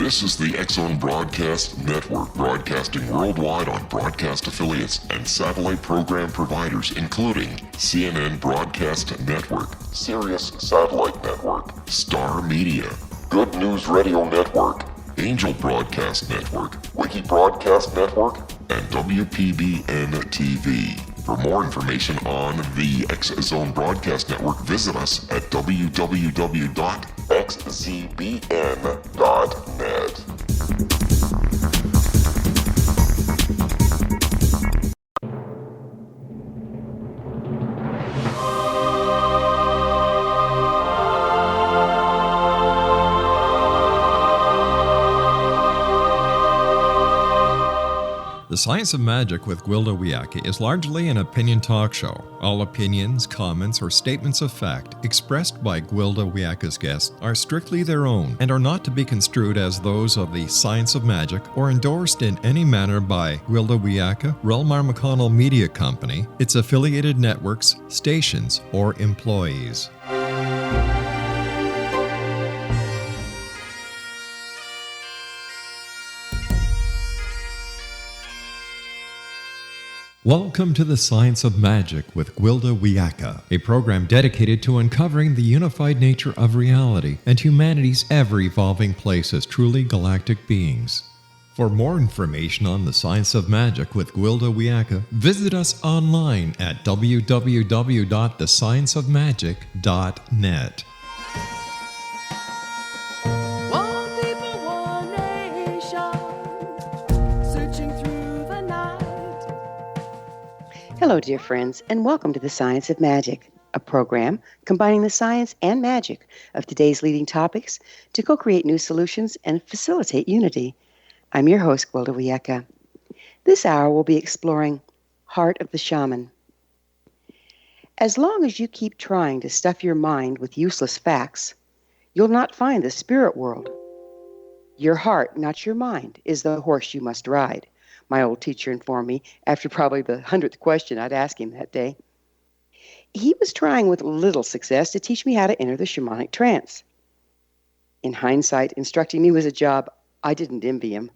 This is the TSOM Broadcast Network, broadcasting worldwide on broadcast affiliates and satellite program providers, including CNN Broadcast Network, Sirius Satellite Network, Star Media, Good News Radio Network, Angel Broadcast Network, Wiki Broadcast Network, and WPBN TV. For more information on the TSOM Broadcast Network, visit us at www.xzbn.net. The Science of Magic with Gwilda Wiyaka is largely an opinion talk show. All opinions, comments, or statements of fact expressed by Gwilda Wiyaka's guests are strictly their own and are not to be construed as those of the Science of Magic or endorsed in any manner by Gwilda Wiyaka, Relmar McConnell Media Company, its affiliated networks, stations, or employees. Welcome to the Science of Magic with Gwilda Wiyaka, a program dedicated to uncovering the unified nature of reality and humanity's ever-evolving place as truly galactic beings. For more information on the Science of Magic with Gwilda Wiyaka, visit us online at www.thescienceofmagic.net. Hello, dear friends, and welcome to the Science of Magic, a program combining the science and magic of today's leading topics to co-create new solutions and facilitate unity. I'm your host, Gwilda Wiyaka. This hour we'll be exploring Heart of the Shaman. As long as you keep trying to stuff your mind with useless facts, you'll not find the spirit world. Your heart, not your mind, is the horse you must ride, my old teacher informed me after probably the 100th question I'd asked him that day. He was trying with little success to teach me how to enter the shamanic trance. In hindsight, instructing me was a job I didn't envy him.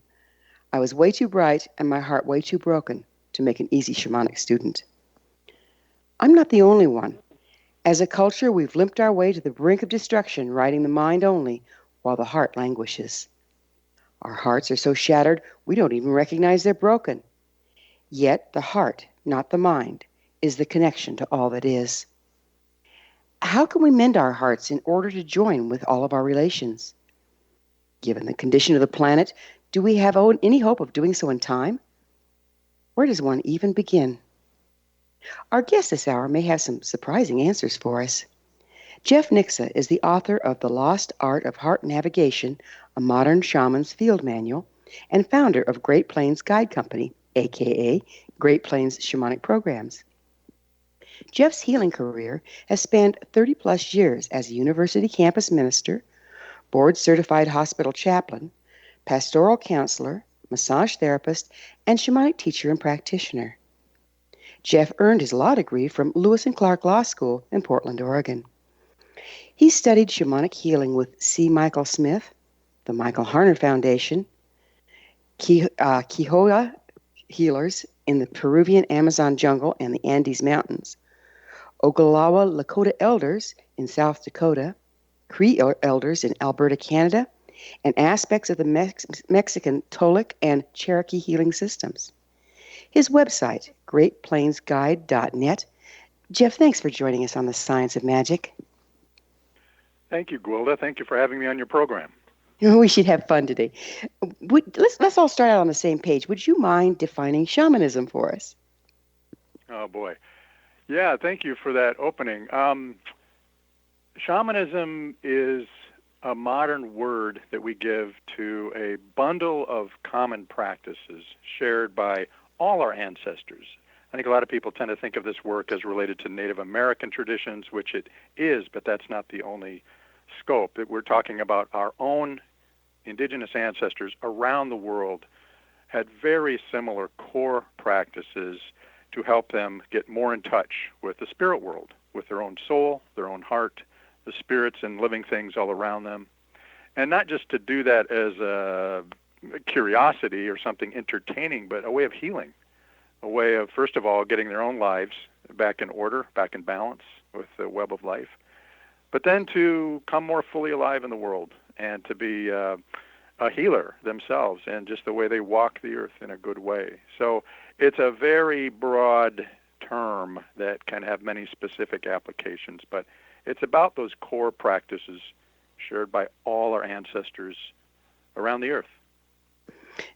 I was way too bright and my heart way too broken to make an easy shamanic student. I'm not the only one. As a culture, we've limped our way to the brink of destruction, riding the mind only while the heart languishes. Our hearts are so shattered, we don't even recognize they're broken. Yet the heart, not the mind, is the connection to all that is. How can we mend our hearts in order to join with all of our relations? Given the condition of the planet, do we have any hope of doing so in time? Where does one even begin? Our guest this hour may have some surprising answers for us. Jeff Nixa is the author of The Lost Art of Heart Navigation, a modern shaman's field manual, and founder of Great Plains Guide Company, a.k.a. Great Plains Shamanic Programs. Jeff's healing career has spanned 30-plus years as a university campus minister, board-certified hospital chaplain, pastoral counselor, massage therapist, and shamanic teacher and practitioner. Jeff earned his law degree from Lewis and Clark Law School in Portland, Oregon. He studied shamanic healing with C. Michael Smith, the Michael Harner Foundation, Quijoa healers in the Peruvian Amazon jungle and the Andes Mountains, Ogallala Lakota elders in South Dakota, Cree elders in Alberta, Canada, and aspects of the Mexican Toltec and Cherokee healing systems. His website, greatplainsguide.net. Jeff, thanks for joining us on the Science of Magic. Thank you, Gwilda. Thank you for having me on your program. We should have fun today. Let's all start out on the same page. Would you mind defining shamanism for us? Oh, boy. Yeah, thank you for that opening. Shamanism is a modern word that we give to a bundle of common practices shared by all our ancestors. I think a lot of people tend to think of this work as related to Native American traditions, which it is, but that's not the only scope. That we're talking about our own indigenous ancestors around the world had very similar core practices to help them get more in touch with the spirit world, with their own soul, their own heart, the spirits and living things all around them. And not just to do that as a curiosity or something entertaining, but a way of healing, a way of, first of all, getting their own lives back in order, back in balance with the web of life, but then to come more fully alive in the world and to be a healer themselves and just the way they walk the earth in a good way. So it's a very broad term that can have many specific applications, but it's about those core practices shared by all our ancestors around the earth.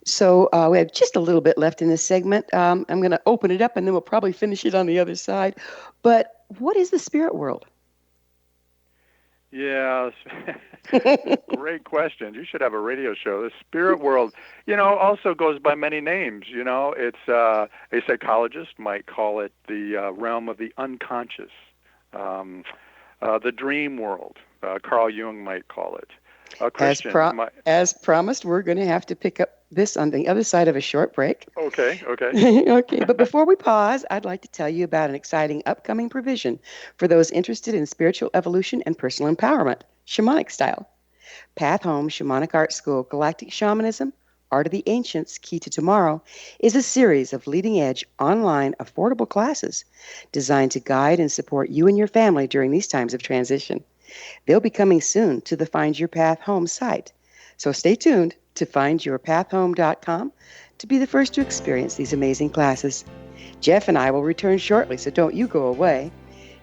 So we have just a little bit left in this segment. I'm going to open it up, and then we'll probably finish it on the other side. But what is the spirit world? Yeah, great question. You should have a radio show. The spirit world, also goes by many names. It's a psychologist might call it the realm of the unconscious, the dream world. Carl Jung might call it. A Christian as promised, we're going to have to pick up this on the other side of a short break. Okay. Okay, but before we pause, I'd like to tell you about an exciting upcoming provision for those interested in spiritual evolution and personal empowerment, shamanic style. Path Home Shamanic Art School, Galactic Shamanism, Art of the Ancients, Key to Tomorrow, is a series of leading-edge, online, affordable classes designed to guide and support you and your family during these times of transition. They'll be coming soon to the Find Your Path Home site. So stay tuned to findyourpathhome.com to be the first to experience these amazing classes. Jeff and I will return shortly, so don't you go away.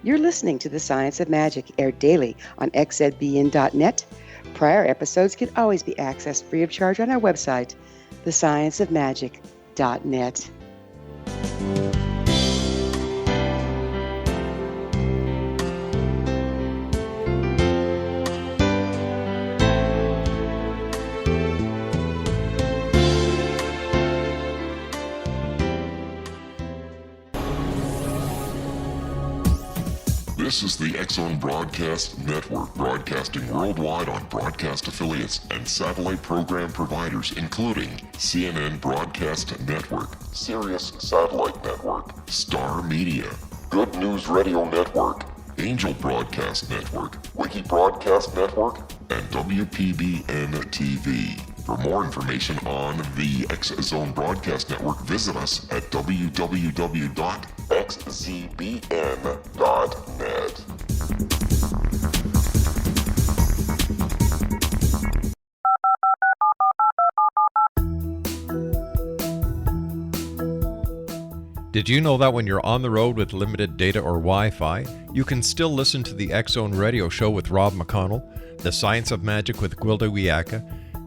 You're listening to The Science of Magic, aired daily on xzbn.net. Prior episodes can always be accessed free of charge on our website, thescienceofmagic.net. This is the X-Zone Broadcast Network, broadcasting worldwide on broadcast affiliates and satellite program providers, including CNN Broadcast Network, Sirius Satellite Network, Star Media, Good News Radio Network, Angel Broadcast Network, Wiki Broadcast Network, and WPBN TV. For more information on the X-Zone Broadcast Network, visit us at www.xzbn.net. Did you know that when you're on the road with limited data or Wi-Fi, you can still listen to the X-Zone Radio Show with Rob McConnell, The Science of Magic with Gwilda Wiyaka,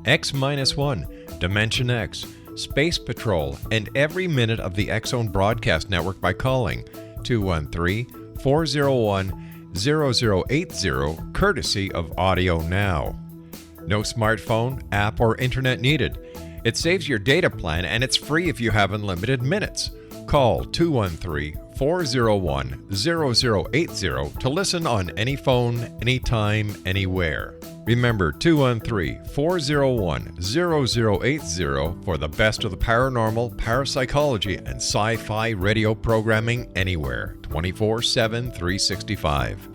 X-1, Dimension X, Space Patrol, and every minute of the X-Zone Broadcast Network by calling 213-401-0080, courtesy of Audio Now. No smartphone, app, or internet needed. It saves your data plan, and it's free if you have unlimited minutes. Call 213-401-0080 to listen on any phone, anytime, anywhere. Remember 213-401-0080 for the best of the paranormal, parapsychology, and sci-fi radio programming anywhere, 24/7, 365.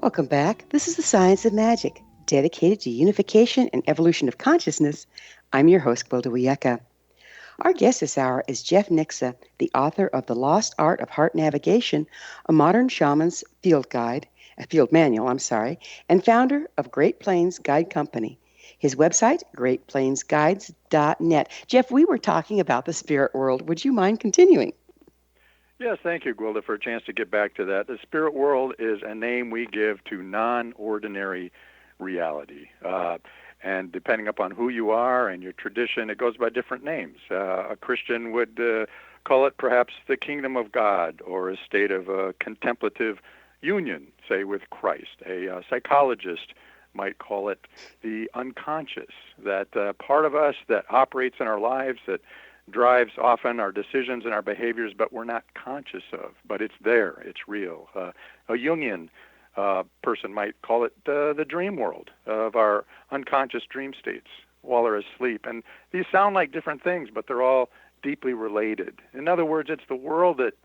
Welcome back. This is The Science of Magic, dedicated to unification and evolution of consciousness. I'm your host, Gwilda Wiyaka. Our guest this hour is Jeff Nixa, the author of The Lost Art of Heart Navigation, a modern shaman's field manual, and founder of Great Plains Guide Company. His website, greatplainsguides.net. Jeff, we were talking about the spirit world. Would you mind continuing? Yes, thank you, Gwilda, for a chance to get back to that. The spirit world is a name we give to non-ordinary reality. And depending upon who you are and your tradition, it goes by different names. A Christian would call it perhaps the kingdom of God, or a state of contemplative union, say, with Christ. A psychologist might call it the unconscious, that part of us that operates in our lives, that drives often our decisions and our behaviors, but we're not conscious of. But it's there, it's real. A Jungian person might call it the dream world of our unconscious dream states, while they're asleep. And these sound like different things, but they're all deeply related. In other words, it's the world that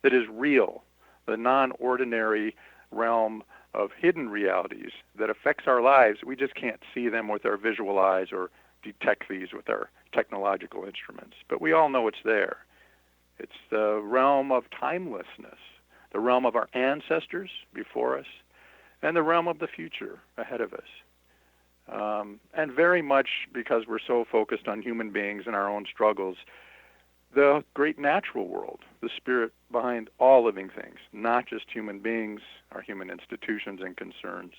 that is real, the non-ordinary realm of hidden realities that affects our lives. We just can't see them with our visual eyes or detect these with our technological instruments. But we all know it's there. It's the realm of timelessness, the realm of our ancestors before us, and the realm of the future ahead of us. And very much because we're so focused on human beings and our own struggles, the great natural world, the spirit behind all living things, not just human beings, our human institutions and concerns.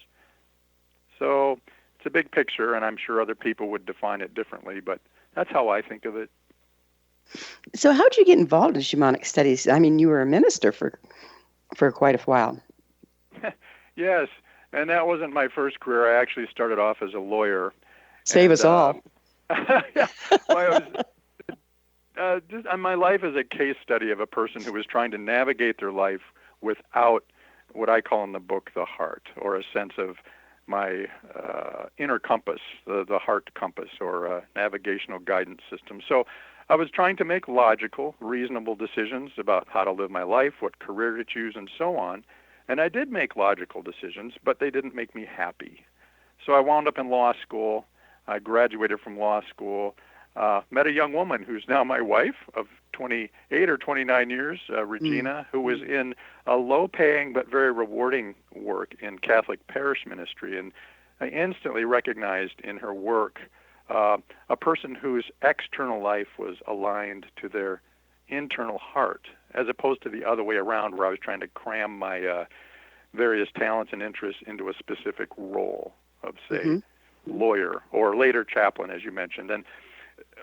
So it's a big picture, and I'm sure other people would define it differently, but that's how I think of it. So how did you get involved in shamanic studies? I mean, you were a minister for quite a while. Yes, and that wasn't my first career. I actually started off as a lawyer. Save us all. My life is a case study of a person who was trying to navigate their life without what I call in the book the heart, or a sense of my inner compass, the heart compass, or navigational guidance system. So I was trying to make logical, reasonable decisions about how to live my life, what career to choose, and so on. And I did make logical decisions, but they didn't make me happy. So I wound up in law school. I graduated from law school, met a young woman who's now my wife of 28 or 29 years, Regina, who was in a low-paying but very rewarding work in Catholic parish ministry. And I instantly recognized in her work a person whose external life was aligned to their internal heart, as opposed to the other way around, where I was trying to cram my various talents and interests into a specific role of, say, lawyer or later chaplain, as you mentioned. And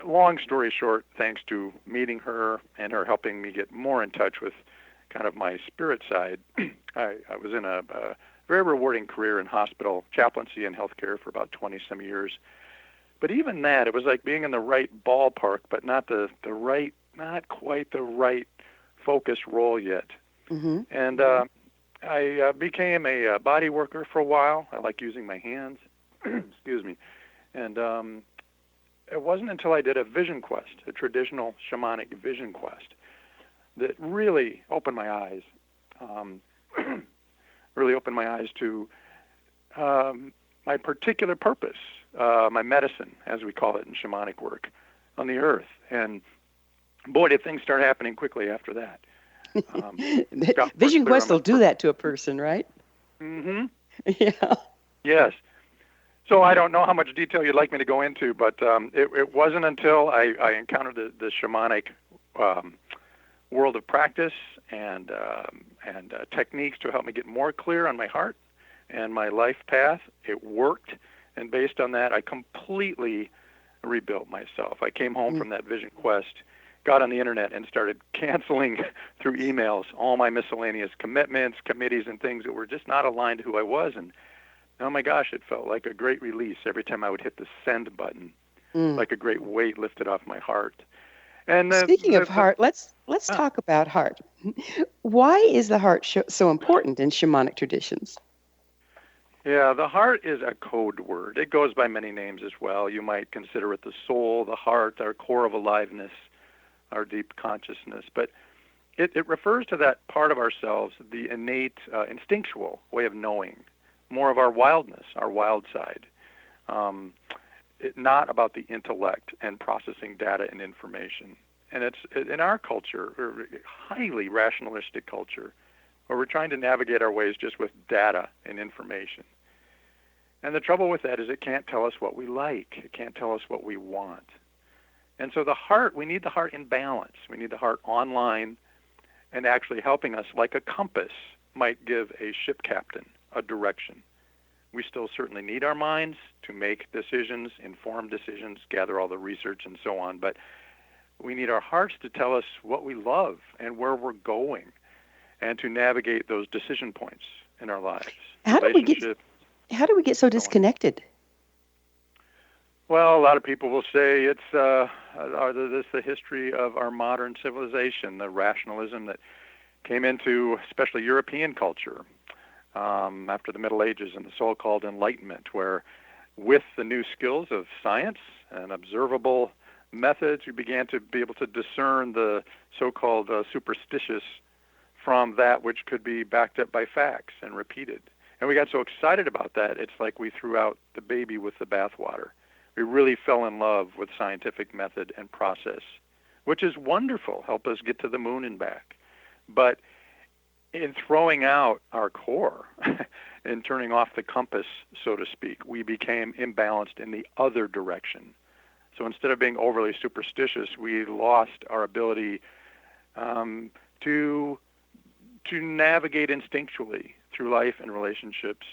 long story short, thanks to meeting her and her helping me get more in touch with kind of my spirit side, I was in a very rewarding career in hospital chaplaincy and healthcare for about 20-some years. But even that, it was like being in the right ballpark, but not quite the right focused role yet. And I became a body worker for a while. I like using my hands. Excuse me. And it wasn't until I did a vision quest, a traditional shamanic vision quest, that really opened my eyes. Really opened my eyes to my particular purpose, my medicine, as we call it in shamanic work, on the earth. And boy, did things start happening quickly after that. Vision quest will do that to a person, right? Mm-hmm. Yeah. Yes. So I don't know how much detail you'd like me to go into, but it wasn't until I encountered the shamanic world of practice and techniques to help me get more clear on my heart and my life path. It worked, and based on that, I completely rebuilt myself. I came home from that vision quest, got on the internet, and started canceling through emails all my miscellaneous commitments, committees, and things that were just not aligned to who I was. And oh my gosh, it felt like a great release every time I would hit the send button, like a great weight lifted off my heart. And speaking of heart, let's talk about heart. Why is the heart so important in shamanic traditions? Yeah, the heart is a code word. It goes by many names as well. You might consider it the soul, the heart, our core of aliveness, our deep consciousness. But it refers to that part of ourselves, the innate, instinctual way of knowing, more of our wildness, our wild side. Not about the intellect and processing data and information. And it's in our culture, highly rationalistic culture, where we're trying to navigate our ways just with data and information. And the trouble with that is it can't tell us what we like. It can't tell us what we want. And so the heart, we need the heart in balance. We need the heart online and actually helping us, like a compass might give a ship captain a direction. We still certainly need our minds to make decisions, informed decisions, gather all the research and so on, but we need our hearts to tell us what we love and where we're going and to navigate those decision points in our lives. How do we get so disconnected? Well, a lot of people will say it's the history of our modern civilization, the rationalism that came into especially European culture after the Middle Ages and the so-called Enlightenment, where with the new skills of science and observable methods, we began to be able to discern the so-called superstitious from that which could be backed up by facts and repeated. And we got so excited about that, it's like we threw out the baby with the bathwater. We really fell in love with scientific method and process, which is wonderful, help us get to the moon and back. But in throwing out our core and turning off the compass, so to speak, we became imbalanced in the other direction. So instead of being overly superstitious, we lost our ability to navigate instinctually through life and relationships,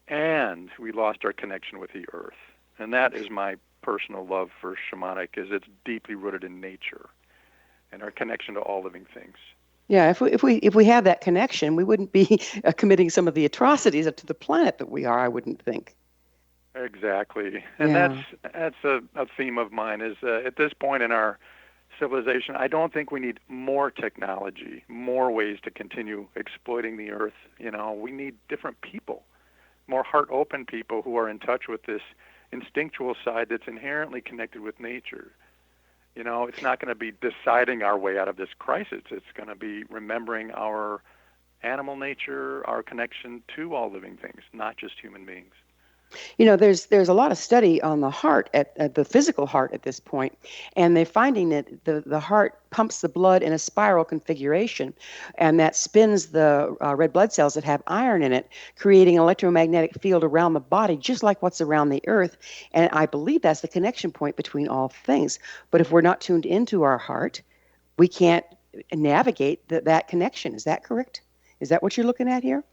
and we lost our connection with the earth. And that is my personal love for shamanic, is it's deeply rooted in nature and our connection to all living things. Yeah, if we have that connection, we wouldn't be committing some of the atrocities to the planet that we are, I wouldn't think. Exactly. And that's a theme of mine, is at this point in our civilization, I don't think we need more technology, more ways to continue exploiting the earth. We need different people, more heart-open people who are in touch with this instinctual side that's inherently connected with nature. It's not going to be deciding our way out of this crisis. It's going to be remembering our animal nature, our connection to all living things, not just human beings. There's a lot of study on the heart, at the physical heart at this point, and they're finding that the heart pumps the blood in a spiral configuration, and that spins the red blood cells that have iron in it, creating an electromagnetic field around the body, just like what's around the earth. And I believe that's the connection point between all things. But if we're not tuned into our heart, we can't navigate that connection. Is that correct? Is that what you're looking at here?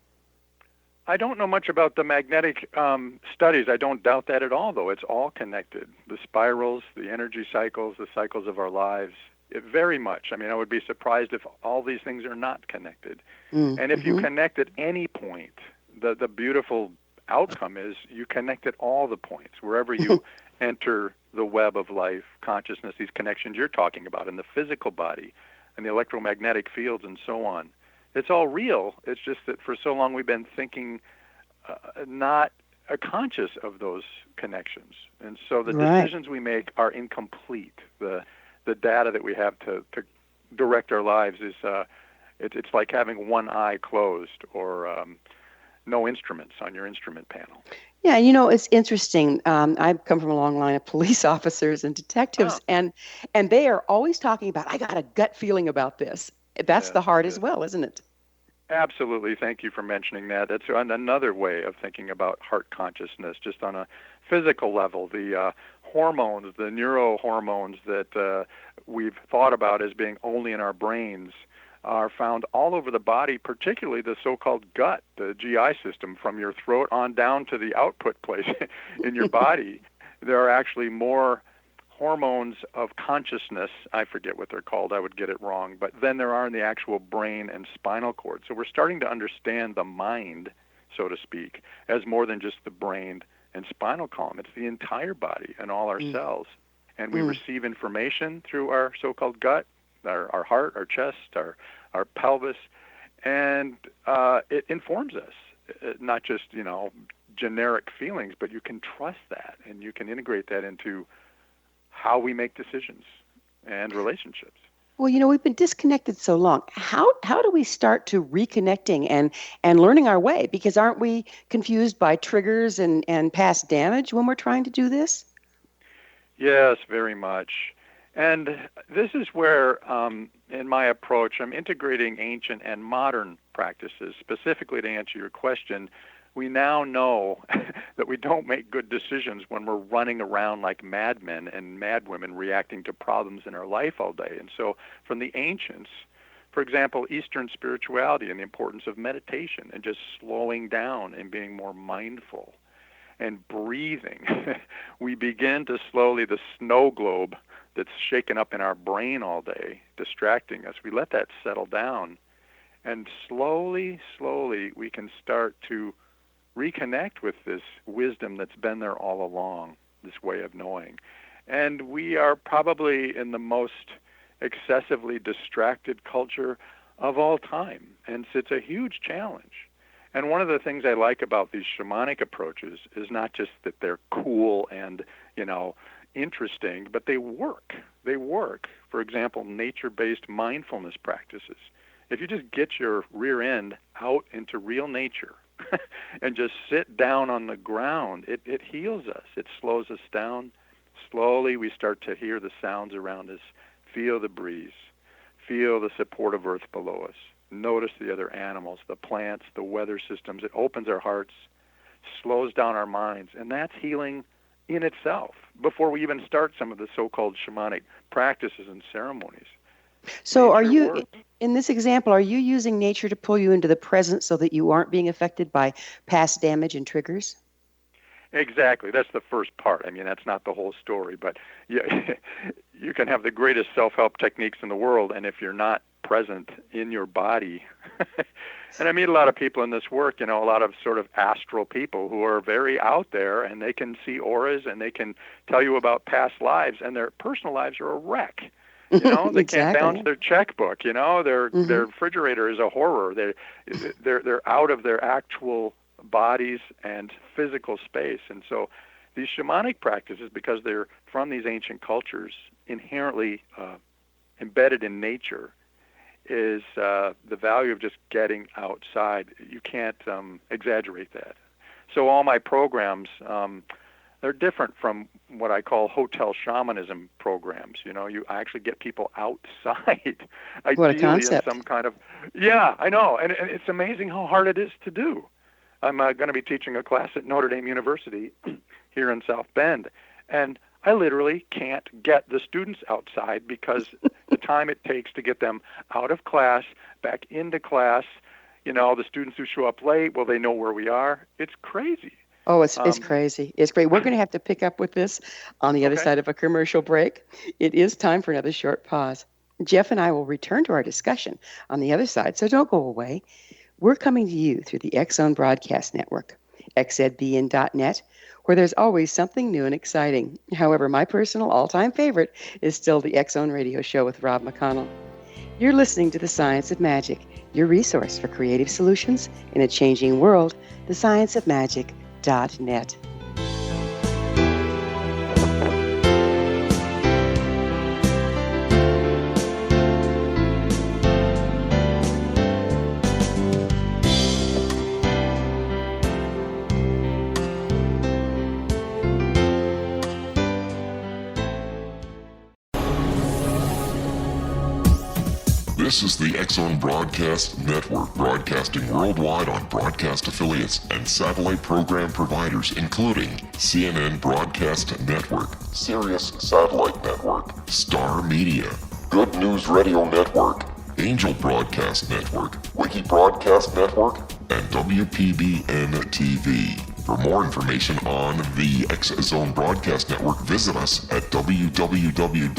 I don't know much about the magnetic studies. I don't doubt that at all, though. It's all connected. The spirals, the energy cycles, the cycles of our lives, very much. I would be surprised if all these things are not connected. And if you connect at any point, the beautiful outcome is you connect at all the points, wherever you enter the web of life, consciousness, these connections you're talking about in the physical body and the electromagnetic fields and so on. It's all real. It's just that for so long we've been thinking not conscious of those connections. And so the decisions we make are incomplete. The data that we have to direct our lives is it's like having one eye closed or no instruments on your instrument panel. Yeah, it's interesting. I've come from a long line of police officers and detectives, and they are always talking about, I got a gut feeling about this. That's the heart as well, isn't it? Absolutely. Thank you for mentioning that. That's another way of thinking about heart consciousness, just on a physical level. The hormones, the neurohormones that we've thought about as being only in our brains are found all over the body, particularly the so-called gut, the GI system, from your throat on down to the output place in your body. There are actually more hormones of consciousness, I forget what they're called, I would get it wrong, but then there are in the actual brain and spinal cord. So we're starting to understand the mind, so to speak, as more than just the brain and spinal column. It's the entire body and all our cells. And we receive information through our so-called gut, our heart, our chest, our pelvis, and it informs us, not just, generic feelings, but you can trust that and you can integrate that into how we make decisions and relationships. Well, we've been disconnected so long. How do we start to reconnecting and learning our way? Because aren't we confused by triggers and past damage when we're trying to do this? Yes, very much. And this is where, in my approach, I'm integrating ancient and modern practices. Specifically, to answer your question, we now know that we don't make good decisions when we're running around like madmen and madwomen reacting to problems in our life all day. And so from the ancients, for example, Eastern spirituality and the importance of meditation and just slowing down and being more mindful and breathing, we begin to slowly, the snow globe that's shaken up in our brain all day, distracting us, we let that settle down. And slowly, we can start to reconnect with this wisdom that's been there all along, this way of knowing. And we are probably in the most excessively distracted culture of all time, and it's a huge challenge. And one of the things I like about these shamanic approaches is not just that they're cool and, interesting, but they work. They work. For example, nature-based mindfulness practices. If you just get your rear end out into real nature and just sit down on the ground, it heals us. It slows us down. Slowly we start to hear the sounds around us, feel the breeze, feel the support of earth below us. Notice the other animals, the plants, the weather systems. It opens our hearts, slows down our minds, and that's healing in itself before we even start some of the so-called shamanic practices and ceremonies. So are Nature you, works. in this example, are you using nature to pull you into the present so that you aren't being affected by past damage and triggers? Exactly. That's the first part. I mean, that's not the whole story, but you, you can have the greatest self-help techniques in the world, and if you're not present in your body, and I meet a lot of people in this work, a lot of sort of astral people who are very out there, and they can see auras, and they can tell you about past lives, and their personal lives are a wreck. They Exactly. can't balance their checkbook. Their refrigerator is a horror. They're out of their actual bodies and physical space. And so these shamanic practices, because they're from these ancient cultures, inherently embedded in nature, is the value of just getting outside. You can't exaggerate that. So all my programs, they're different from what I call hotel shamanism programs. You actually get people outside, What a ideally concept. in some kind of, yeah, I know. And it's amazing how hard it is to do. I'm going to be teaching a class at Notre Dame University here in South Bend, and I literally can't get the students outside because the time it takes to get them out of class, back into class, the students who show up late, well, they know where we are. It's crazy. Oh, it's crazy. It's great. We're going to have to pick up with this on the other Okay. side of a commercial break. It is time for another short pause. Jeff and I will return to our discussion on the other side, so don't go away. We're coming to you through the X-Zone Broadcast Network, xzbn.net, where there's always something new and exciting. However, my personal all-time favorite is still the X-Zone Radio Show with Rob McConnell. You're listening to The Science of Magic, your resource for creative solutions in a changing world, thescienceofmagic.net. This is the X-Zone Broadcast Network, broadcasting worldwide on broadcast affiliates and satellite program providers, including CNN Broadcast Network, Sirius Satellite Network, Star Media, Good News Radio Network, Angel Broadcast Network, Wiki Broadcast Network, and WPBN TV. For more information on the X-Zone Broadcast Network, visit us at www.xzbn.net.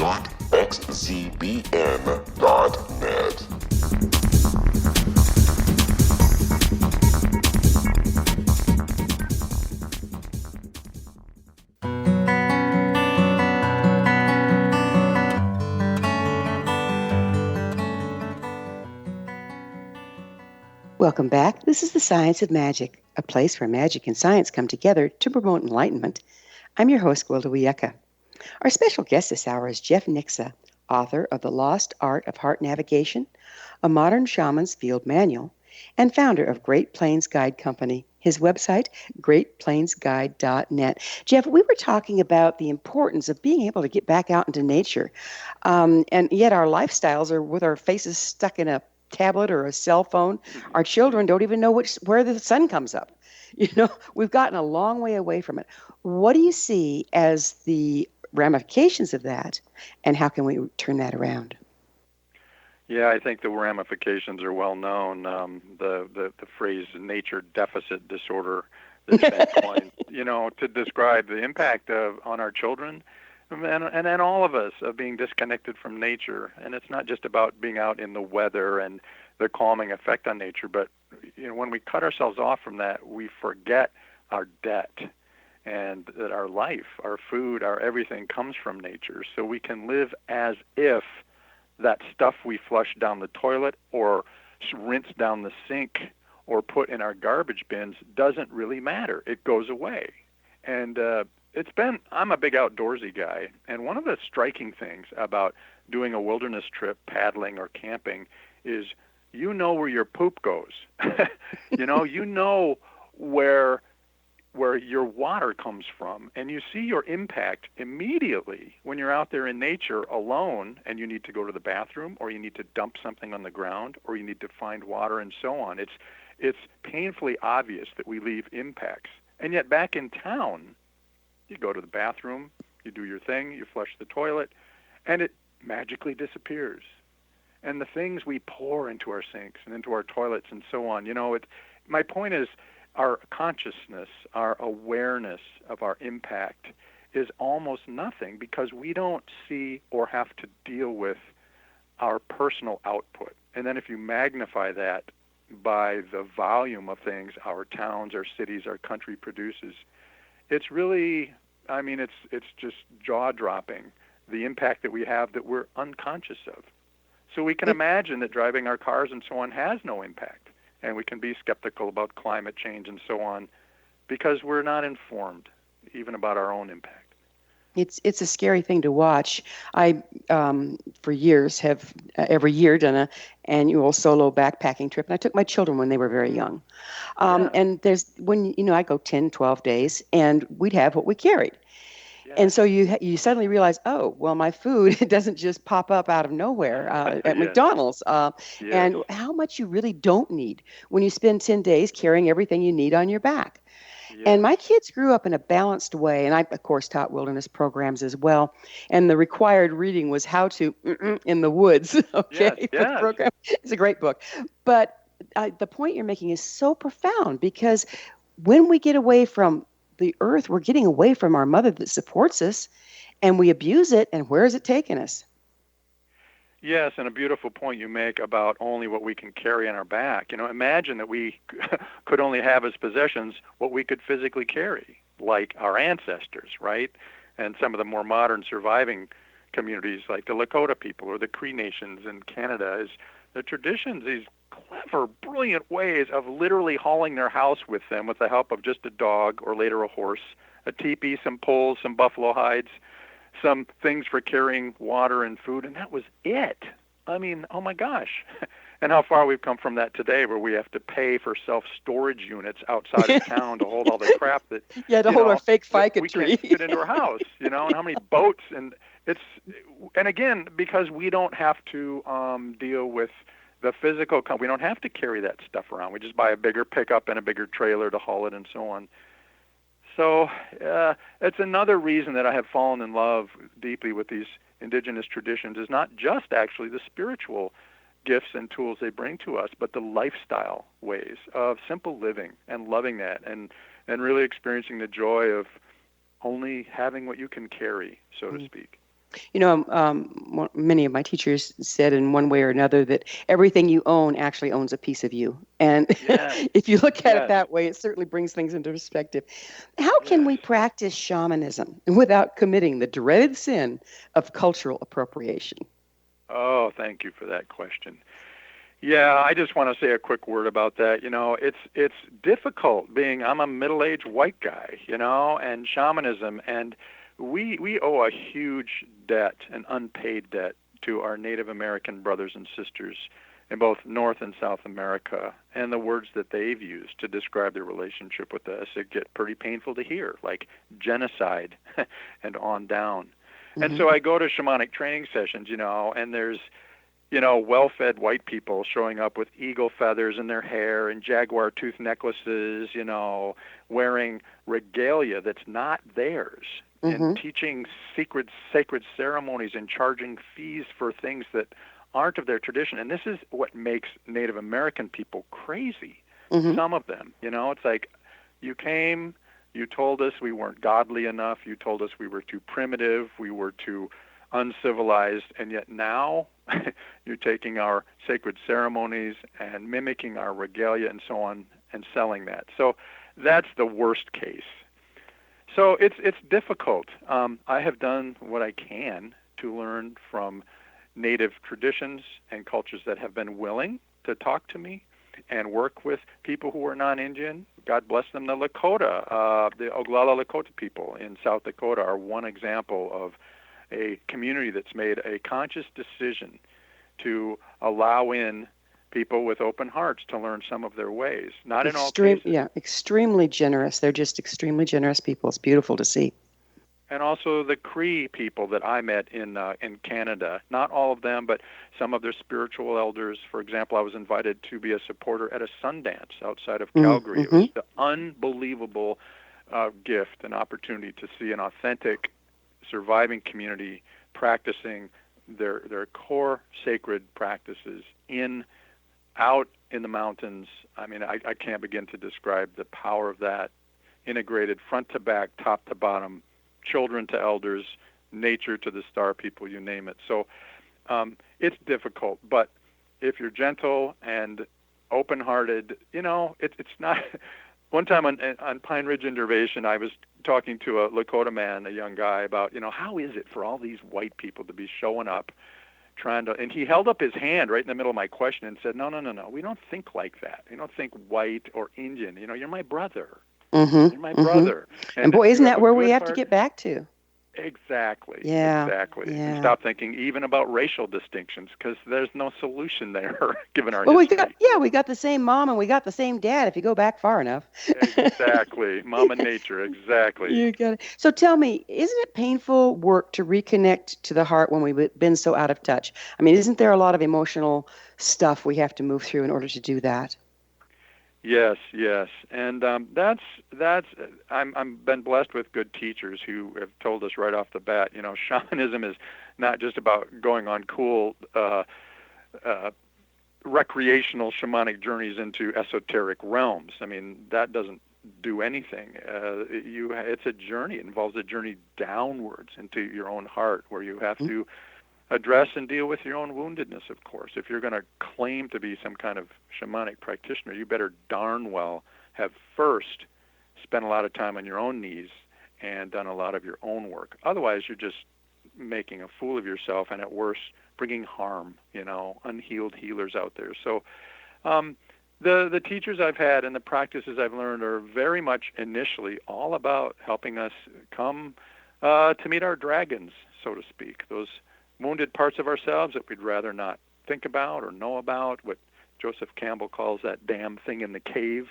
Welcome back. This is The Science of Magic, a place where magic and science come together to promote enlightenment. I'm your host, Gwilda Wiyaka. Our special guest this hour is Jeff Nixa, author of The Lost Art of Heart Navigation, a modern shaman's field manual, and founder of Great Plains Guide Company. His website, greatplainsguide.net. Jeff, we were talking about the importance of being able to get back out into nature, and yet our lifestyles are with our faces stuck in a tablet or a cell phone. Our children don't even know where the sun comes up. We've gotten a long way away from it. What do you see as the ramifications of that, and how can we turn that around? Yeah, I think the ramifications are well known. The phrase nature deficit disorder that's been coined, to describe the impact on our children and then all of us of being disconnected from nature. And it's not just about being out in the weather and the calming effect on nature, but when we cut ourselves off from that, we forget our debt and that our life, our food, our everything comes from nature. So we can live as if that stuff we flush down the toilet or rinse down the sink or put in our garbage bins doesn't really matter. It goes away. And I'm a big outdoorsy guy, and one of the striking things about doing a wilderness trip, paddling or camping, is you know where your poop goes. you know where your water comes from, and you see your impact immediately when you're out there in nature alone and you need to go to the bathroom, or you need to dump something on the ground, or you need to find water, and so on. It's painfully obvious that we leave impacts. And yet back in town, you go to the bathroom, you do your thing, you flush the toilet, and it magically disappears. And the things we pour into our sinks and into our toilets and so on, my point is, our consciousness, our awareness of our impact is almost nothing, because we don't see or have to deal with our personal output. And then if you magnify that by the volume of things our towns, our cities, our country produces, it's really, it's just jaw-dropping, the impact that we have that we're unconscious of. So we can imagine that driving our cars and so on has no impact. And we can be skeptical about climate change and so on because we're not informed even about our own impact. It's a scary thing to watch. I, for years, have every year done an annual solo backpacking trip, and I took my children when they were very young. And I go 10, 12 days, and we'd have what we carried. Yeah. And so you suddenly realize, oh, well, my food doesn't just pop up out of nowhere at McDonald's. And how much you really don't need when you spend 10 days carrying everything you need on your back. Yes. And my kids grew up in a balanced way, and I, of course, taught wilderness programs as well. And the required reading was How to in the Woods, okay, for the program. It's a great book. But the point you're making is so profound, because when we get away from the earth, we're getting away from our mother that supports us, and we abuse it, and where is it taking us? Yes, and a beautiful point you make about only what we can carry on our back. Imagine that we could only have as possessions what we could physically carry, like our ancestors, right? And some of the more modern surviving communities, like the Lakota people or the Cree Nations in Canada, is the traditions, these clever, brilliant ways of literally hauling their house with them with the help of just a dog or later a horse, a teepee, some poles, some buffalo hides, some things for carrying water and food, and that was it. Oh my gosh. And how far we've come from that today, where we have to pay for self-storage units outside of town to hold all the crap that hold our fake ficus we tree. Can't fit into our house, and how many boats, and again, because we don't have to deal with the physical, we don't have to carry that stuff around. We just buy a bigger pickup and a bigger trailer to haul it and so on. So it's another reason that I have fallen in love deeply with these indigenous traditions, is not just actually the spiritual gifts and tools they bring to us, but the lifestyle ways of simple living and loving that, and really experiencing the joy of only having what you can carry, so to speak. Many of my teachers said in one way or another that everything you own actually owns a piece of you. And if you look at it that way, it certainly brings things into perspective. How can we practice shamanism without committing the dreaded sin of cultural appropriation? Oh, thank you for that question. Yeah, I just want to say a quick word about that. It's difficult being, I'm a middle-aged white guy, and shamanism, and we owe a huge debt, an unpaid debt, to our Native American brothers and sisters in both North and South America, and the words that they've used to describe their relationship with us, it get pretty painful to hear, like genocide and on down. Mm-hmm. And so I go to shamanic training sessions, and there's, well-fed white people showing up with eagle feathers in their hair and jaguar tooth necklaces, wearing regalia that's not theirs. Mm-hmm. And teaching sacred ceremonies and charging fees for things that aren't of their tradition. And this is what makes Native American people crazy. Mm-hmm. Some of them, it's like, you came, you told us we weren't godly enough, you told us we were too primitive, we were too uncivilized, and yet now you're taking our sacred ceremonies and mimicking our regalia and so on and selling that. So that's the worst case. So it's difficult. I have done what I can to learn from native traditions and cultures that have been willing to talk to me. and work with people who are non-Indian. God bless them. The Lakota, the Oglala Lakota people in South Dakota are one example of a community that's made a conscious decision to allow in people with open hearts to learn some of their ways. Not in all cases. Yeah, extremely generous. They're just extremely generous people. It's beautiful to see. And also the Cree people that I met in Canada. Not all of them, but some of their spiritual elders. For example, I was invited to be a supporter at a Sundance outside of Calgary. It was the unbelievable gift and opportunity to see an authentic, surviving community practicing their core sacred practices out in the mountains. I mean, I can't begin to describe the power of that, integrated front to back, top to bottom, children to elders, nature to the star people, you name it. So it's difficult, but if you're gentle and open-hearted, it's not... One time on Pine Ridge Innervation, I was talking to a Lakota man, a young guy, about, how is it for all these white people to be showing up and he held up his hand right in the middle of my question and said, no, we don't think like that. We don't think white or Indian. You're my brother. You're my brother. And boy, isn't that where we have to get back to? Exactly. Yeah. Exactly. Yeah. And stop thinking even about racial distinctions, because there's no solution there, given our history. We got the same mom and we got the same dad if you go back far enough. Exactly. Mama nature. Exactly. You got it. So tell me, isn't it painful work to reconnect to the heart when we've been so out of touch? I mean, isn't there a lot of emotional stuff we have to move through in order to do that? Yes, and that's I'm been blessed with good teachers who have told us right off the bat. Shamanism is not just about going on cool recreational shamanic journeys into esoteric realms. I mean, that doesn't do anything. It's a journey. It involves a journey downwards into your own heart, where you have to address and deal with your own woundedness, of course. If you're going to claim to be some kind of shamanic practitioner, you better darn well have first spent a lot of time on your own knees and done a lot of your own work. Otherwise, you're just making a fool of yourself, and at worst, bringing harm, unhealed healers out there. So the teachers I've had and the practices I've learned are very much initially all about helping us come to meet our dragons, so to speak, those wounded parts of ourselves that we'd rather not think about or know about, what Joseph Campbell calls that damn thing in the cave,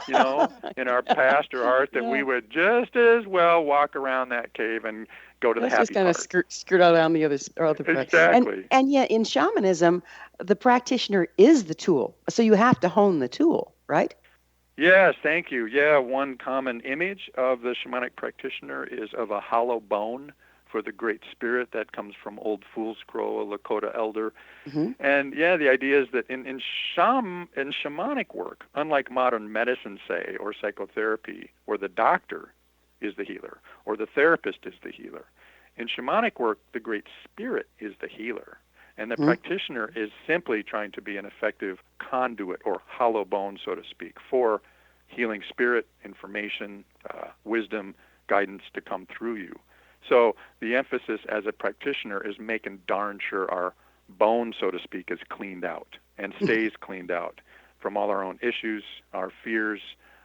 in our past or art, that we would just as well walk around that cave and go to the happy part. Just kind of skirt out on the other part. Exactly. And yet in shamanism, the practitioner is the tool. So you have to hone the tool, right? Yes, thank you. Yeah, one common image of the shamanic practitioner is of a hollow bone for the Great Spirit. That comes from Old Fool's Crow, a Lakota elder. And the idea is that in shamanic work, unlike modern medicine, say, or psychotherapy, where the doctor is the healer or the therapist is the healer, in shamanic work, the Great Spirit is the healer. And the practitioner is simply trying to be an effective conduit or hollow bone, so to speak, for healing spirit, information, wisdom, guidance to come through you. So the emphasis as a practitioner is making darn sure our bone, so to speak, is cleaned out and stays cleaned out from all our own issues, our fears,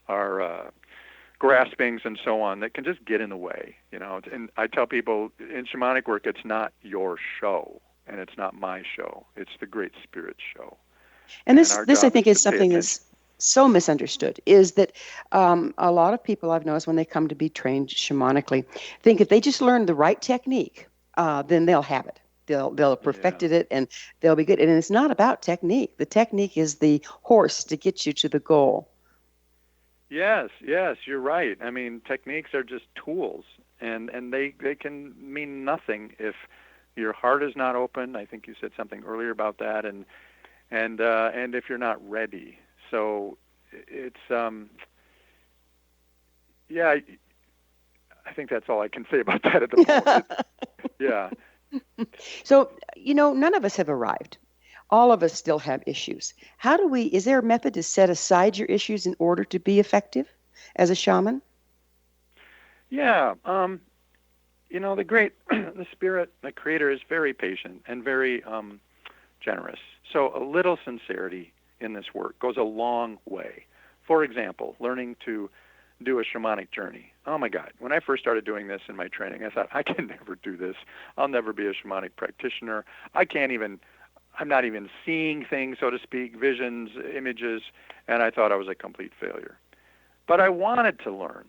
our graspings, and so on that can just get in the way. And I tell people in shamanic work, it's not your show and it's not my show. It's the Great Spirit's show. And this I think is something that's so misunderstood, is that a lot of people I've noticed when they come to be trained shamanically think if they just learn the right technique, then they'll have it. They'll have perfected it and they'll be good. And it's not about technique. The technique is the horse to get you to the goal. Yes, you're right. I mean, techniques are just tools, and they can mean nothing if your heart is not open. I think you said something earlier about that, and if you're not ready. So it's I think that's all I can say about that at the moment. Yeah. So, none of us have arrived. All of us still have issues. Is there a method to set aside your issues in order to be effective as a shaman? Yeah. The Spirit, the Creator, is very patient and very generous. So a little sincerity in this work goes a long way. For example, learning to do a shamanic journey. Oh my God, when I first started doing this in my training, I thought, I can never do this. I'll never be a shamanic practitioner. I'm not even seeing things, so to speak, visions, images, and I thought I was a complete failure. But I wanted to learn.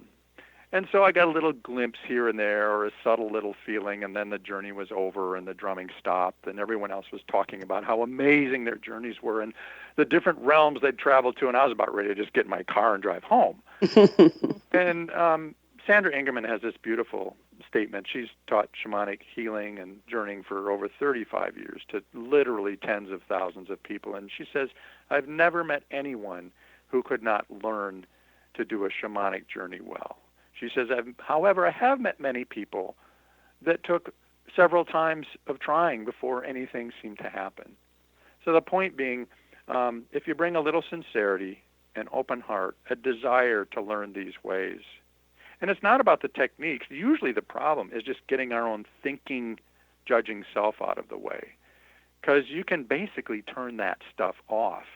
And so I got a little glimpse here and there, or a subtle little feeling, and then the journey was over and the drumming stopped, and everyone else was talking about how amazing their journeys were and the different realms they'd traveled to, and I was about ready to just get in my car and drive home. And Sandra Ingerman has this beautiful statement. She's taught shamanic healing and journeying for over 35 years to literally tens of thousands of people, and she says, I've never met anyone who could not learn to do a shamanic journey well. She says, however, I have met many people that took several times of trying before anything seemed to happen. So the point being, if you bring a little sincerity, an open heart, a desire to learn these ways, and it's not about the techniques. Usually the problem is just getting our own thinking, judging self out of the way, because you can basically turn that stuff off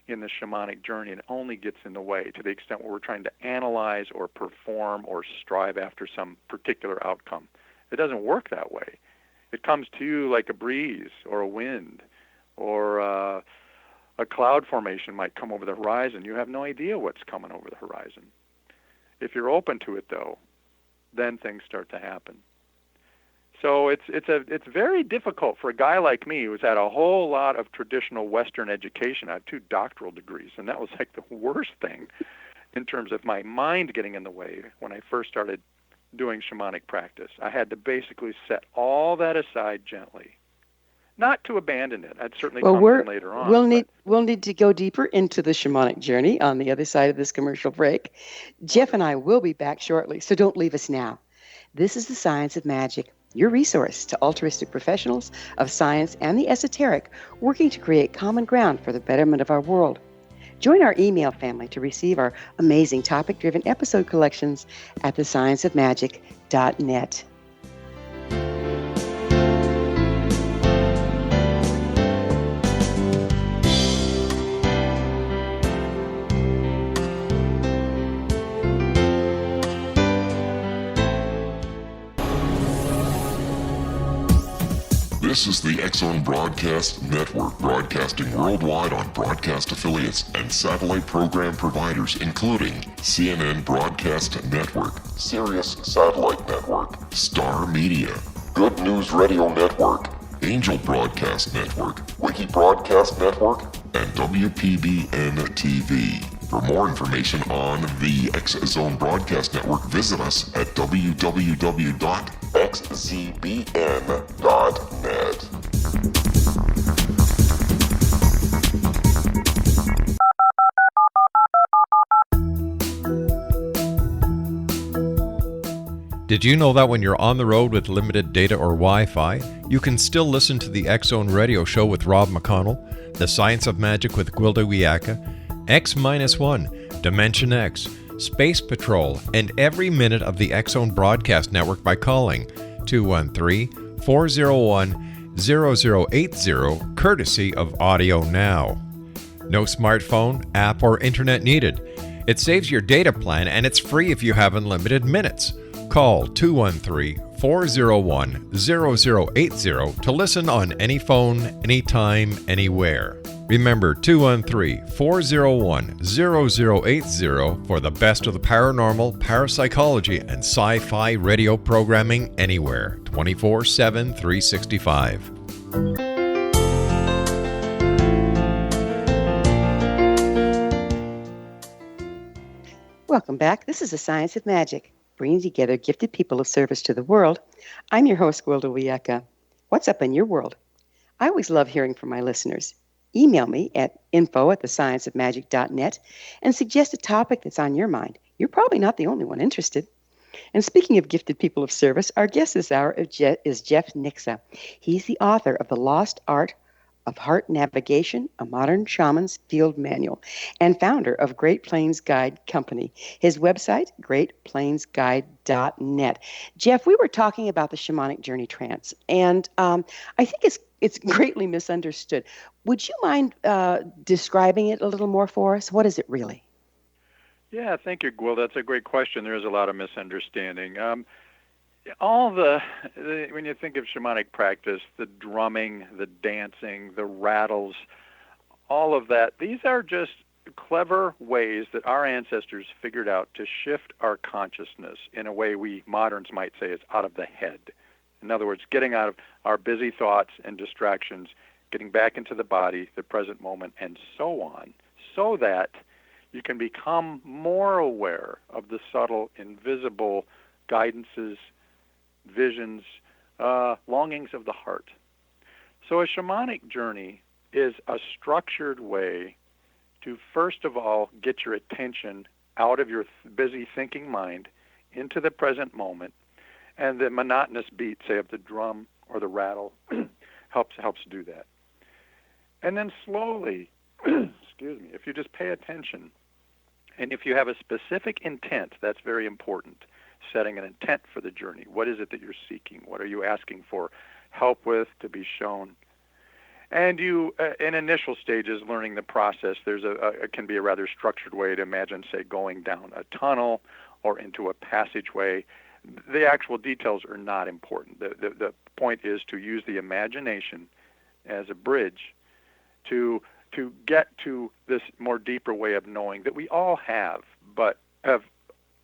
in the shamanic journey, and it only gets in the way to the extent where we're trying to analyze or perform or strive after some particular outcome. It doesn't work that way. It comes to you like a breeze or a wind, or a cloud formation might come over the horizon. You have no idea what's coming over the horizon. If you're open to it, though, then things start to happen. So it's very difficult for a guy like me who's had a whole lot of traditional Western education. I have 2 doctoral degrees, and that was like the worst thing in terms of my mind getting in the way when I first started doing shamanic practice. I had to basically set all that aside gently. Not to abandon it. I'd certainly come in later on. We'll need to go deeper into the shamanic journey on the other side of this commercial break. Jeff and I will be back shortly, so don't leave us now. This is The Science of Magic, your resource to altruistic professionals of science and the esoteric working to create common ground for the betterment of our world. Join our email family to receive our amazing topic-driven episode collections at thescienceofmagic.net. This is the TSOM Broadcast Network, broadcasting worldwide on broadcast affiliates and satellite program providers, including CNN Broadcast Network, Sirius Satellite Network, Star Media, Good News Radio Network, Angel Broadcast Network, Wiki Broadcast Network, and WPBN TV. For more information on the TSOM Broadcast Network, visit us at www.xzbn.net. Did you know that when you're on the road with limited data or Wi-Fi, you can still listen to the X-Zone Radio Show with Rob McConnell, The Science of Magic with Gwilda Wiyaka, X-1, Dimension X, Space Patrol, and every minute of the X-Zone Broadcast Network by calling 213-401-0080, courtesy of Audio Now. No smartphone, app, or internet needed. It saves your data plan, and it's free if you have unlimited minutes. Call 213-401-0080 to listen on any phone, anytime, anywhere. Remember 213-401-0080 for the best of the paranormal, parapsychology, and sci-fi radio programming anywhere, 24/7, 365. Welcome back. This is The Science of Magic, bringing together gifted people of service to the world. I'm your host, Gwilda Wiyaka. What's up in your world? I always love hearing from my listeners. Email me at info@thescienceofmagic.net and suggest a topic that's on your mind. You're probably not the only one interested. And speaking of gifted people of service, our guest this hour is Jeff Nixa. He's the author of The Lost Art of Heart Navigation, a Modern Shaman's Field Manual, and founder of Great Plains Guide Company. His website, greatplainsguide.net. Jeff, we were talking about the shamanic journey trance, and I think it's greatly misunderstood. Would you mind describing it a little more for us? What is it really? Yeah, thank you, Gwill. That's a great question. There is a lot of misunderstanding. When you think of shamanic practice, the drumming, the dancing, the rattles, all of that, these are just clever ways that our ancestors figured out to shift our consciousness in a way we moderns might say is out of the head. In other words, getting out of our busy thoughts and distractions, getting back into the body, the present moment, and so on, so that you can become more aware of the subtle, invisible guidances, visions, longings of the heart. So a shamanic journey is a structured way to, first of all, get your attention out of your busy thinking mind into the present moment, and the monotonous beat, say, of the drum or the rattle helps do that. And then slowly, excuse me, if you just pay attention, and if you have a specific intent, that's very important, setting an intent for the journey. What is it that you're seeking? What are you asking for help with, to be shown? And you, in initial stages, learning the process, it can be a rather structured way to imagine, say, going down a tunnel or into a passageway. The actual details are not important. The point is to use the imagination as a bridge to get to this more deeper way of knowing that we all have, but have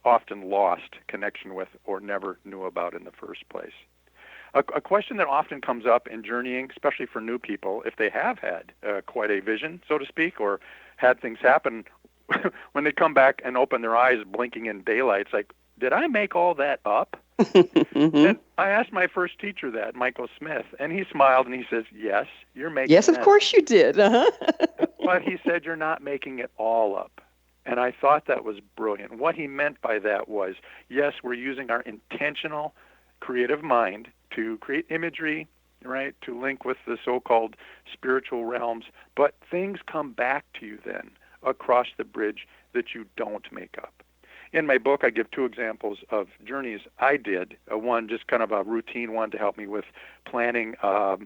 often lost connection with or never knew about in the first place. A question that often comes up in journeying, especially for new people, if they have had quite a vision, so to speak, or had things happen, when they come back and open their eyes blinking in daylight, it's like, did I make all that up? And I asked my first teacher that, Michael Smith, and he smiled and he says, yes, you're making Yes, of course you did. But he said, you're not making it all up. And I thought that was brilliant. What he meant by that was, yes, we're using our intentional creative mind to create imagery, right, to link with the so-called spiritual realms, but things come back to you then across the bridge that you don't make up. In my book, I give two examples of journeys I did. One, just kind of a routine one to help me with planning a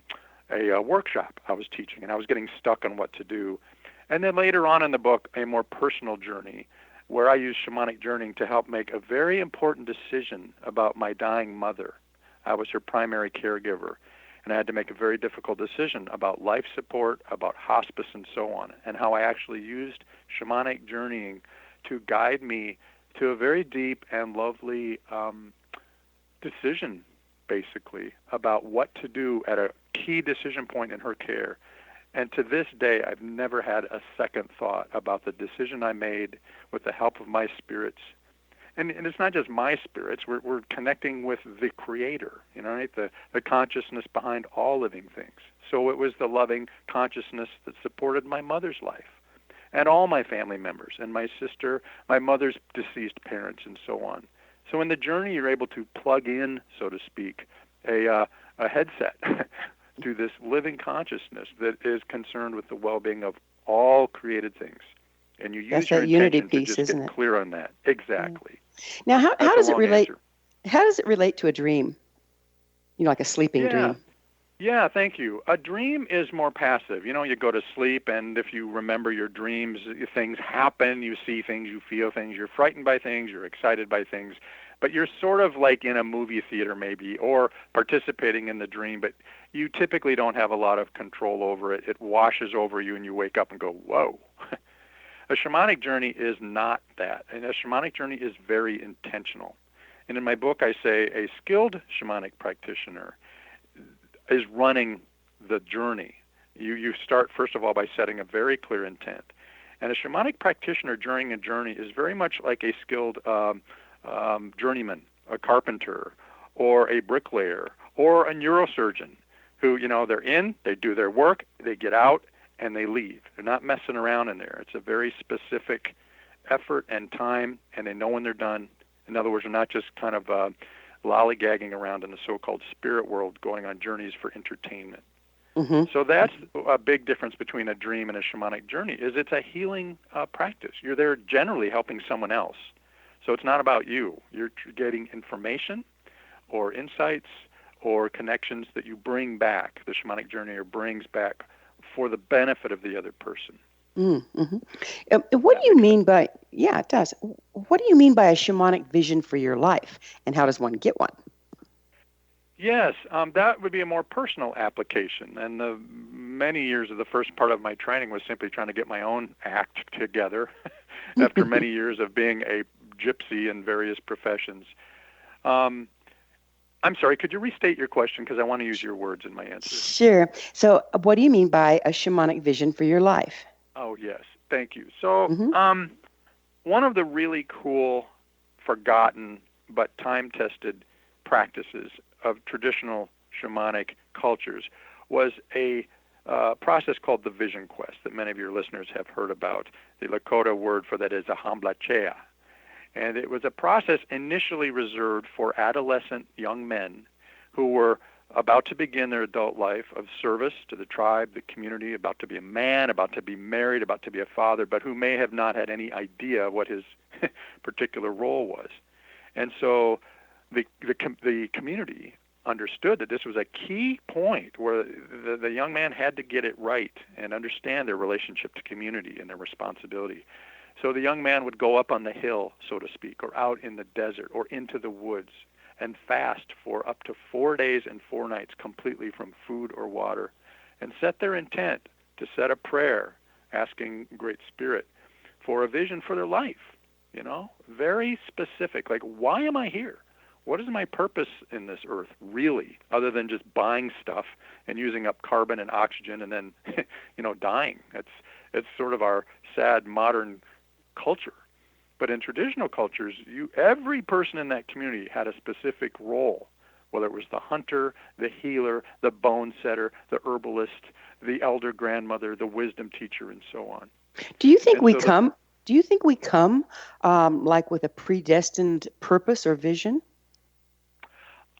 workshop I was teaching, and I was getting stuck on what to do. And then later on in the book, a more personal journey where I use shamanic journeying to help make a very important decision about my dying mother. I was her primary caregiver, and I had to make a very difficult decision about life support, about hospice, and so on, and how I actually used shamanic journeying to guide me to a very deep and lovely decision, basically, about what to do at a key decision point in her care. And to this day, I've never had a second thought about the decision I made with the help of my spirits. And it's not just my spirits. We're connecting with the Creator, right? The consciousness behind all living things. So it was the loving consciousness that supported my mother's life and all my family members and my sister, my mother's deceased parents, and so on. So in the journey, you're able to plug in, so to speak, a headset to this living consciousness that is concerned with the well-being of all created things. And you use your intention to just get clear on that. Exactly. Now, how does it relate? Answer. How does it relate to a dream? Like a sleeping dream. Yeah, thank you. A dream is more passive. You go to sleep, and if you remember your dreams, things happen, you see things, you feel things, you're frightened by things, you're excited by things, but you're sort of like in a movie theater maybe, or participating in the dream, but you typically don't have a lot of control over it. It washes over you, and you wake up and go, whoa. A shamanic journey is not that, and a shamanic journey is very intentional. And in my book, I say a skilled shamanic practitioner is running the journey. You start, first of all, by setting a very clear intent. And a shamanic practitioner during a journey is very much like a skilled journeyman, a carpenter, or a bricklayer, or a neurosurgeon who, they're in, they do their work, they get out, and they leave. They're not messing around in there. It's a very specific effort and time, and they know when they're done. In other words, they're not just kind of lollygagging around in the so-called spirit world going on journeys for entertainment. Mm-hmm. So that's a big difference between a dream and a shamanic journey, is it's a healing practice. You're there generally helping someone else. So it's not about you. You're getting information or insights or connections that you bring back, the shamanic journey brings back for the benefit of the other person. Mm-hmm. What do you mean by, yeah, it does. What do you mean by a shamanic vision for your life, and how does one get one? Yes, that would be a more personal application. And the many years of the first part of my training was simply trying to get my own act together after many years of being a gypsy in various professions. I'm sorry, could you restate your question, because I want to use your words in my answer? Sure. So what do you mean by a shamanic vision for your life? Oh, yes. Thank you. So Mm-hmm. one of the really cool, forgotten, but time-tested practices of traditional shamanic cultures was a process called the vision quest that many of your listeners have heard about. The Lakota word for that is a hamblachea. And it was a process initially reserved for adolescent young men who were about to begin their adult life of service to the tribe, the community, about to be a man, about to be married, about to be a father, but who may have not had any idea what his particular role was. And so the community understood that this was a key point where the young man had to get it right and understand their relationship to community and their responsibility. So the young man would go up on the hill, so to speak, or out in the desert or into the woods and fast for up to 4 days and 4 nights completely from food or water, and set their intent to set a prayer asking Great Spirit for a vision for their life, very specific, like, why am I here? What is my purpose in this earth, really, other than just buying stuff and using up carbon and oxygen and then, dying? It's sort of our sad modern culture. But in traditional cultures, every person in that community had a specific role, whether it was the hunter, the healer, the bone setter, the herbalist, the elder grandmother, the wisdom teacher, and so on. Do you think And we so come? Do you think we come like with a predestined purpose or vision?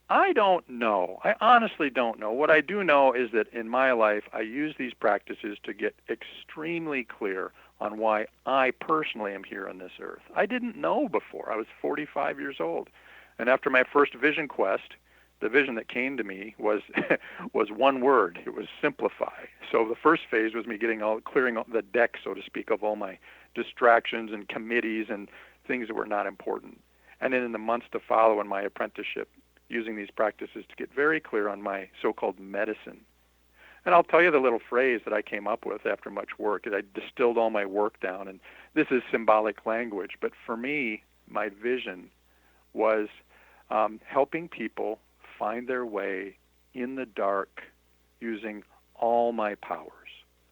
I don't know. I honestly don't know. What I do know is that in my life, I use these practices to get extremely clear on why I personally am here on this earth. I didn't know before. I was 45 years old. And after my first vision quest, the vision that came to me was was one word. It was simplify. So the first phase was me clearing the deck, so to speak, of all my distractions and committees and things that were not important. And then in the months to follow in my apprenticeship, using these practices to get very clear on my so-called medicine. And I'll tell you the little phrase that I came up with after much work. I distilled all my work down, and this is symbolic language. But for me, my vision was helping people find their way in the dark using all my powers.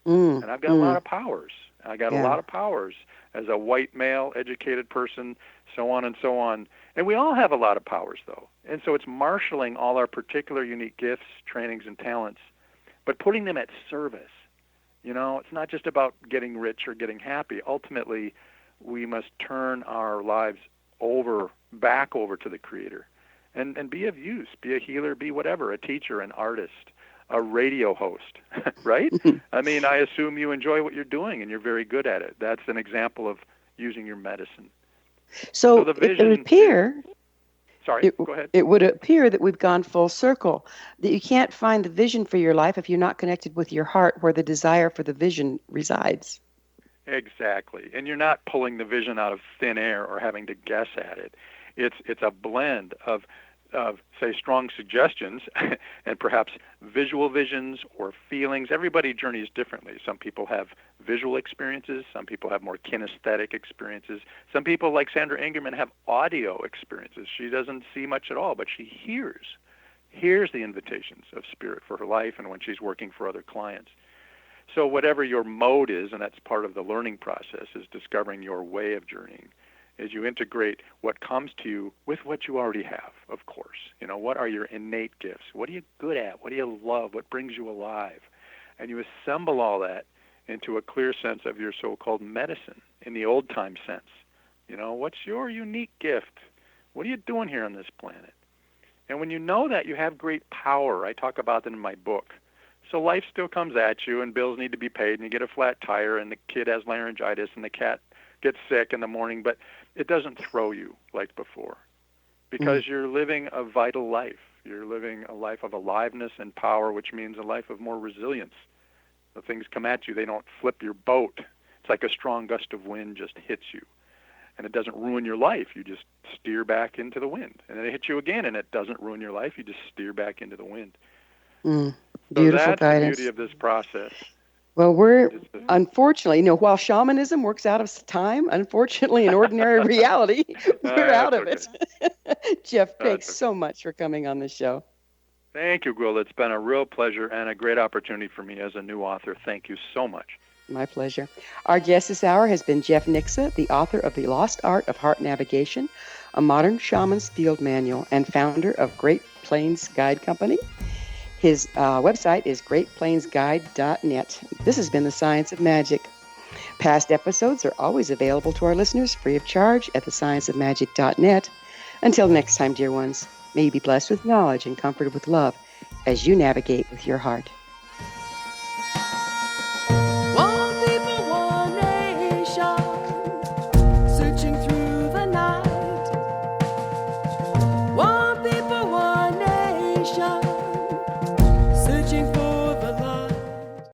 And I've got a lot of powers. I got a lot of powers as a white male, educated person, so on and so on. And we all have a lot of powers, though. And so it's marshaling all our particular unique gifts, trainings, and talents, but putting them at service. It's not just about getting rich or getting happy. Ultimately, we must turn our lives back over to the Creator and be of use, be a healer, be whatever, a teacher, an artist, a radio host, right? I mean, I assume you enjoy what you're doing and you're very good at it. That's an example of using your medicine. So the vision it would appear. Sorry, go ahead. It would appear that we've gone full circle, that you can't find the vision for your life if you're not connected with your heart where the desire for the vision resides. Exactly. And you're not pulling the vision out of thin air or having to guess at it. It's a blend of say, strong suggestions and perhaps visual visions or feelings. Everybody journeys differently. Some people have visual experiences. Some people have more kinesthetic experiences. Some people, like Sandra Ingerman, have audio experiences. She doesn't see much at all, but she hears the invitations of spirit for her life and when she's working for other clients. So whatever your mode is, and that's part of the learning process, is discovering your way of journeying, is you integrate what comes to you with what you already have, of course. What are your innate gifts? What are you good at? What do you love? What brings you alive? And you assemble all that into a clear sense of your so-called medicine in the old-time sense. What's your unique gift? What are you doing here on this planet? And when you know that, you have great power. I talk about that in my book. So life still comes at you, and bills need to be paid, and you get a flat tire, and the kid has laryngitis, and the cat gets sick in the morning, but it doesn't throw you like before because you're living a vital life. You're living a life of aliveness and power, which means a life of more resilience. The things come at you, they don't flip your boat. It's like a strong gust of wind just hits you, and it doesn't ruin your life. You just steer back into the wind, and then it hits you again, and it doesn't ruin your life. You just steer back into the wind. Beautiful so that's guidance. the beauty of this process. Well, we're unfortunately, while shamanism works out of time, unfortunately, in ordinary reality, we're out of it. Jeff, thanks so much for coming on the show. Thank you, Gwilda. It's been a real pleasure and a great opportunity for me as a new author. Thank you so much. My pleasure. Our guest this hour has been Jeff Nixa, the author of The Lost Art of Heart Navigation, a modern shaman's field manual, and founder of Great Plains Guide Company. His website is greatplainsguide.net. This has been The Science of Magic. Past episodes are always available to our listeners free of charge at thescienceofmagic.net. Until next time, dear ones, may you be blessed with knowledge and comforted with love as you navigate with your heart.